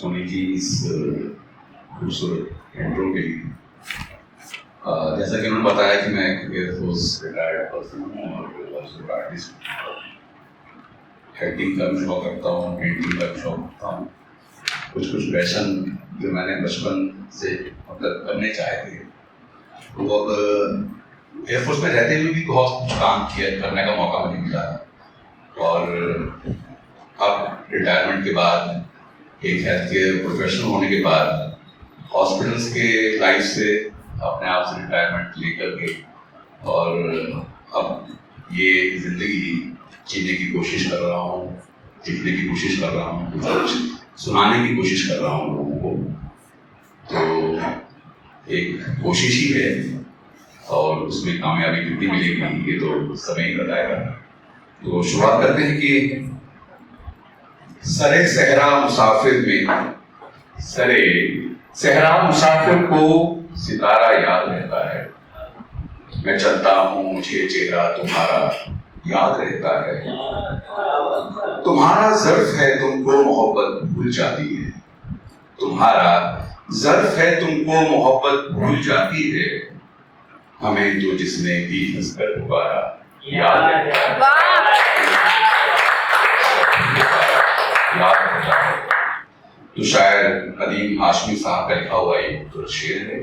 सोनी जी इस खूबसूरत इंट्रो के लिए। जैसा कि उन्होंने बताया कि मैं एक एयरफोर्स रिटायर्ड पर्सन हूँ और आर्टिस्ट, एक्टिंग का भी शौक रखता हूँ, पेंटिंग का भी शौक रखता हूँ। कुछ पैशन जो मैंने बचपन से मतलब करने चाहे थे, तो अब एयरफोर्स में रहते हुए भी बहुत कुछ काम किया, करने का मौका मुझे मिला। और अब रिटायरमेंट के बाद, एक हेल्थ केयर प्रोफेशनल होने के बाद, हॉस्पिटल्स के लाइफ से अपने आप से रिटायरमेंट लेकर के और अब ये जिंदगी जीने की कोशिश कर रहा हूँ, जीतने की कोशिश कर रहा हूँ, कुछ सुनाने की कोशिश कर रहा हूँ लोगों को। तो एक कोशिश ही है और उसमें कामयाबी कितनी मिलेगी ये तो समय ही बताएगा। तो शुरुआत करते हैं कि सरे सहरा मुसाफिर में, सरे सहरा मुसाफिर को सितारा याद रहता है। मैं चलता हूँ मुझे चेहरा तुम्हारा याद रहता है। तुम्हारा ज़र्फ है तुमको मोहब्बत भूल जाती है। तुम्हारा ज़र्फ है तुमको मोहब्बत भूल जाती है। हमें तो जिसने भी हंसकर पुकारा याद रहता है। तो शायर अदीम हाशमी साहब का लिखा हुआ एक तो शेर है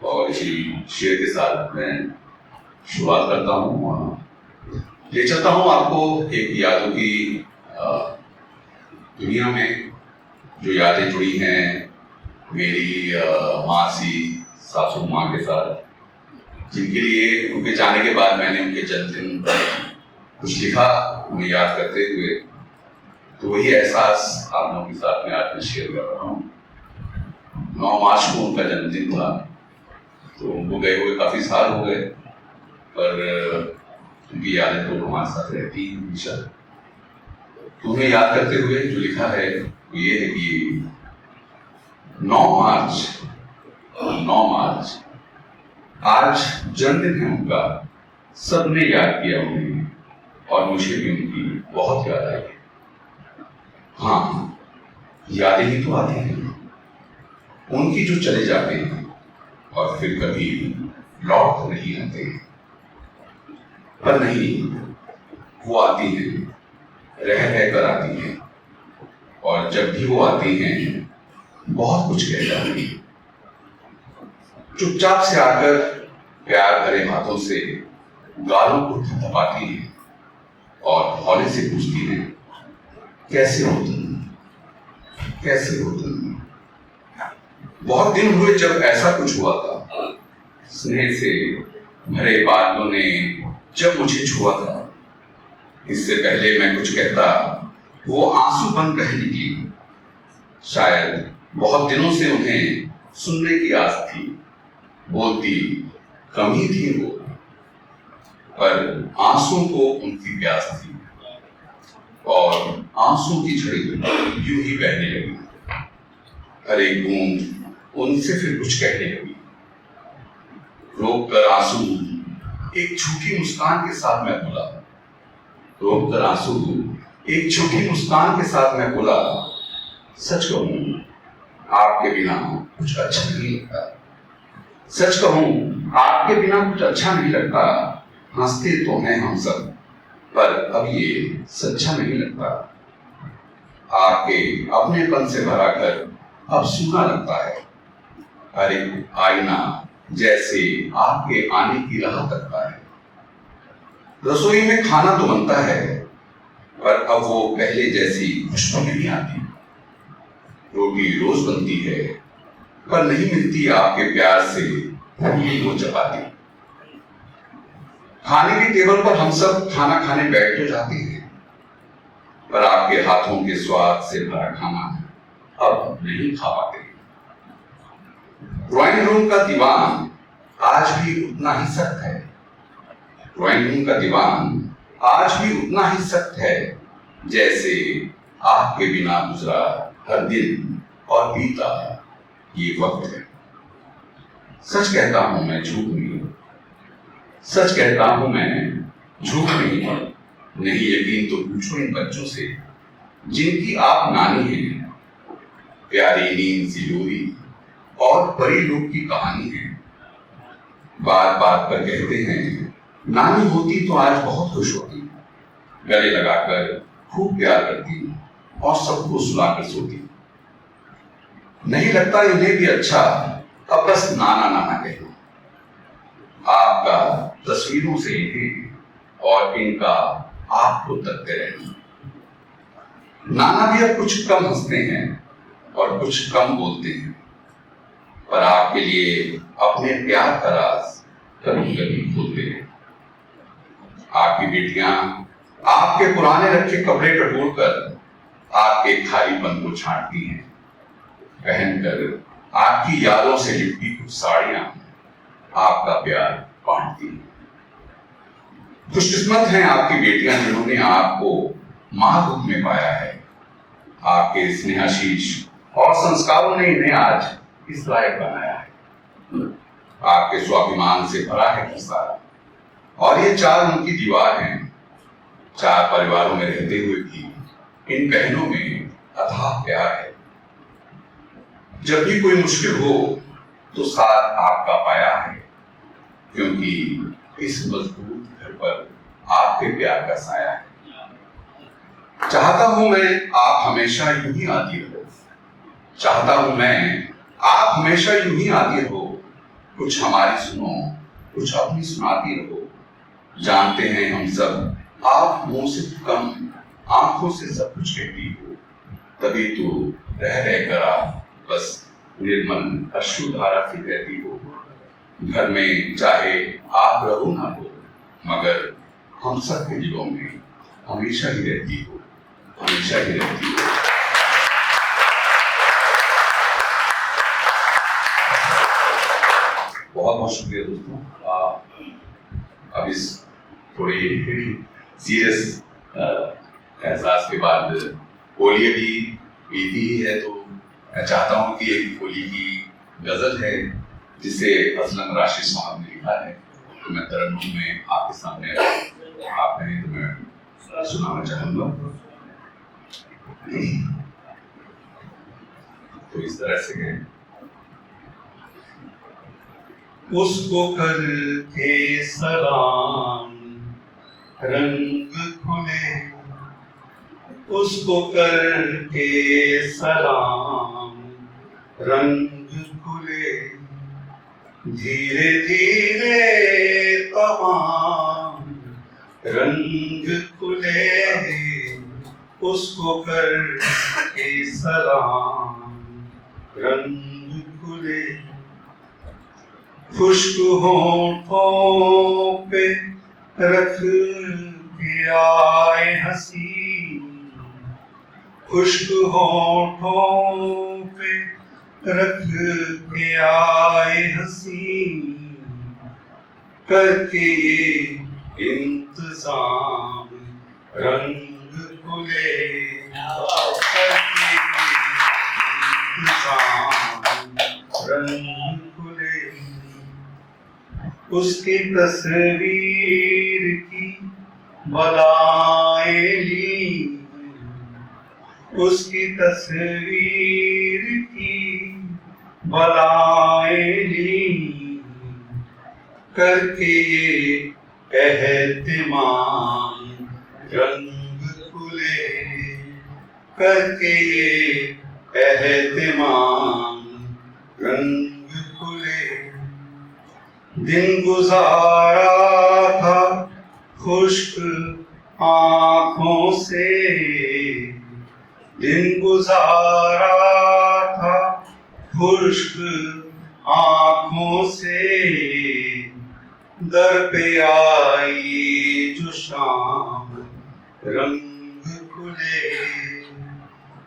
और इसी शेर के साथ मैं शुरुआत करता हूँ। ले चलता हूँ आपको एक यादों की दुनिया में, जो यादें जुड़ी हैं मेरी मासी सासू माँ के साथ, जिनके लिए उनके जाने के बाद मैंने उनके जन्मदिन पर कुछ लिखा उन्हें याद करते हुए। तो वही एहसास आप लोगों के साथ में आज मैं शेयर कर रहा हूँ। 9 मार्च को उनका जन्मदिन था, तो उनको गए हुए काफ़ी साल हो गए, पर उनकी यादें तो हमारे साथ रहती हैं हमेशा। तो उन्हें याद करते हुए जो लिखा है वो ये है कि 9 मार्च आज जन्मदिन है उनका। सबने याद किया उन्हें और मुझे भी उनकी बहुत याद आई। हाँ, यादें ही तो आती हैं उनकी जो चले जाते हैं और फिर कभी लौट नहीं आते हैं। पर नहीं, वो आती हैं, रह कर आती हैं, और जब भी वो आती हैं बहुत कुछ कह जाती हैं। चुपचाप से आकर प्यार भरे हाथों से गालों को थपथपाती हैं और हौले से पूछती हैं, कैसे हो तुम, कैसे हो तुम। बहुत दिन हुए जब ऐसा कुछ हुआ था। स्नेह से भरे बादलों ने जब मुझे छुआ था। इससे पहले मैं कुछ कहता वो आंसू बन रह निकली। शायद बहुत दिनों से उन्हें सुनने की आस थी। बोलती कम ही थी वो, पर आंसुओं को उनकी प्यास थी और आंसू की झड़ी यूं ही बहने लगी। हर एक बूंद उनसे फिर कुछ कहने लगी। रोक कर आंसू एक झूठी मुस्कान के साथ मैं बोला। रोक कर आंसू एक झूठी मुस्कान के साथ मैं बोला, सच कहूं आपके बिना कुछ अच्छा नहीं लगता। सच कहूं आपके बिना कुछ अच्छा नहीं लगता। हंसते तो हैं हम सब, पर अब ये सच्चा नहीं लगता। आपके अपनेपन से भरा कर अब सूना लगता है। हर एक आईना जैसे आपके आने की राह तकता है। रसोई में खाना तो बनता है, पर अब वो पहले जैसी खुशबू नहीं आती। रोटी रोज बनती है, पर नहीं मिलती आपके प्यार से भूली वो चपाती। खाने की टेबल पर हम सब खाना खाने बैठ तो जाते हैं, पर आपके हाथों के स्वाद से भरा खाना अब नहीं खा पाते। ड्राइंग रूम का दीवान आज भी उतना ही सख्त है। ड्राइंग रूम का दीवान आज भी उतना ही सख्त है जैसे आपके बिना गुजरा हर दिन और बीता ये वक्त है। सच कहता हूं मैं झूठ नहीं, सच कहता हूं मैं झूठ नहीं यकीन तो पूछो इन बच्चों से जिनकी आप नानी हैं। प्यारी नींद सी लोरी और परी लोग की कहानी है। बात बात पर कहते हैं नानी होती तो आज बहुत खुश होती, गले लगाकर खूब प्यार करती और सबको सुलाकर सोती। नहीं लगता इन्हें भी अच्छा अब बस नाना नाना कहना। आपका तस्वीरों से इन्हें और इनका आपको तकते रहना। नाना भी अब कुछ कम हंसते हैं और कुछ कम बोलते हैं, पर आपके लिए अपने प्यार का राज कभी कभी खोलते हैं। आपकी बेटियां आपके पुराने रखे कपड़े टटोलकर आपके खालीपन को छांटती हैं, पहनकर आपकी यादों से लिपटी कुछ साड़ियां आपका प्यार बांटती हैं। खुशकिस्मत हैं आपकी बेटियां जिन्होंने आपको मां रूप में पाया है। आपके स्नेहाशीष और संस्कारों ने इन्हें आज इस लायक बनाया है। आपके स्वाभिमान से भरा है सारा, और ये चार उनकी दीवार हैं। चार परिवारों में रहते हुए भी इन बहनों में अथाह प्यार है। जब भी कोई मुश्किल हो तो साथ आपका पाया है, क्योंकि इस मजबूत घर पर आपके प्यार का साया है। चाहता हूं मैं आप हमेशा यूं ही आती रहो, चाहता हूं मैं आप हमेशा यूं ही आती रहो। कुछ हमारी सुनो, कुछ अपनी सुनाती रहो। जानते हैं हम सब आप मुंह से कम आंखों से सब कुछ कहती हो, तभी तो रह रहकर आप बस निर्मल अश्रुधारा से कहती हो। घर में चाहे आप रहो ना हो, मगर हम सबके दिलों में हमेशा ही रहती हो, हमेशा ही रहती हो। बहुत बहुत शुक्रिया दोस्तों। अब इस थोड़ी सीरियस एहसास के बाद होली भी बीती ही है, तो मैं चाहता हूँ कि एक होली की गजल है जिसे असलम राशिद साहब ने लिखा है, तो मैं तरन्नुम में आपके सामने आप कहें तो मैं सुनाना चाहूंगा। तो इस तरह से है। उसको करके सलाम रंग खुले, उसको करके सलाम रंग खुले, धीरे धीरे तमाम रंग खुले। उसको करके सलाम रंग खुले, खुश्क होठों पे रख के आए हंसी, खुश्क होठों पे रख के आए हंसी, करके ये इंतजाम रंग खुले, करके इंतजाम रंग खुले। उसकी तस्वीर की बलाएं ली, उसकी तस्वीर की बलाएं ली, करके ये एहतिमाम रंग खुले, करके ये एहतिमाम रंग खुले। दिन गुजारा था खुश्क आँखों से, दिन गुजारा था खुश्क आँखों से, दर पे आई जो शाम रंग खुले,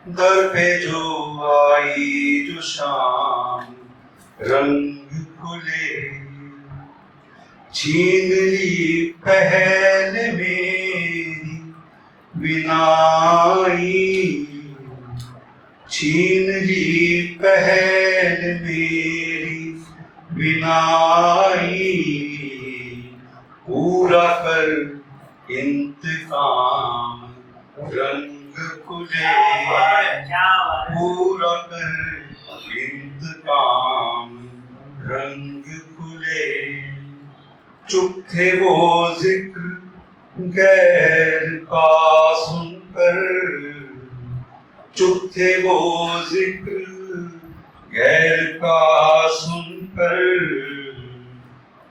दर पे जो आई जो शाम रंग खुले। छीन ली पहल मेरी बिनाई, छीन ली पहल मेरी बिनाई, पूरा कर इंतकाम रंग खुले पूरा कर इंतकाम रंग खुले। चुप थे वो जिक्र गैर का सुनकर, चुप थे वो जिक्र गैर का सुनकर।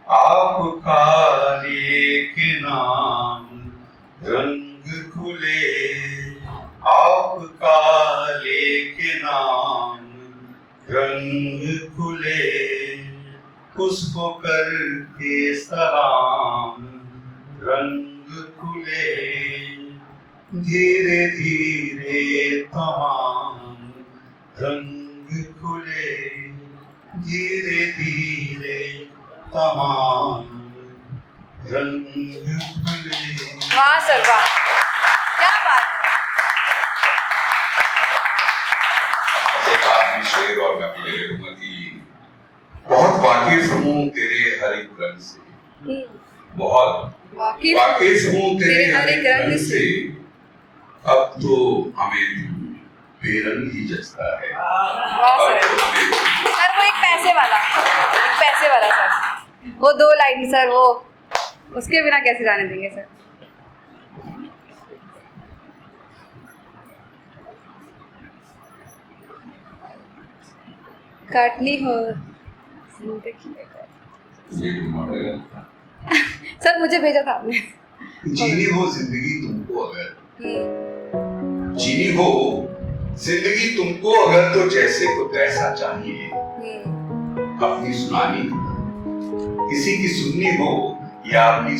आपका लेके नाम रंग खुले, आपका लेके नाम रंग खुले। उसको करके सलाम रंग खुले। धीरे धीरे तमाम रंग खुले, धीरे धीरे तमाम रंग खुले। वाह सर वाह, क्या बात है। एक आदमी शेर और मैं आपको ले लूंगा कि बहुत वाकिफ हूँ तेरे हर एक रंग से, बहुत वाकिफ हूँ तेरे हर एक रंग से। अब तो हमें बेरंग ही जचता है। वाह सर, सर वो एक पैसे वाला सर, वो 2 लाइन सर, वो उसके बिना कैसे जाने देंगे सर। काटनी हो सर, मुझे भेजा था आपने। जीनी हो जिंदगी तुमको अगर, जीनी हो जिंदगी तुमको अगर, तो जैसे को तैसा चाहिए। अपनी सुनानी किसी की सुननी हो या अपनी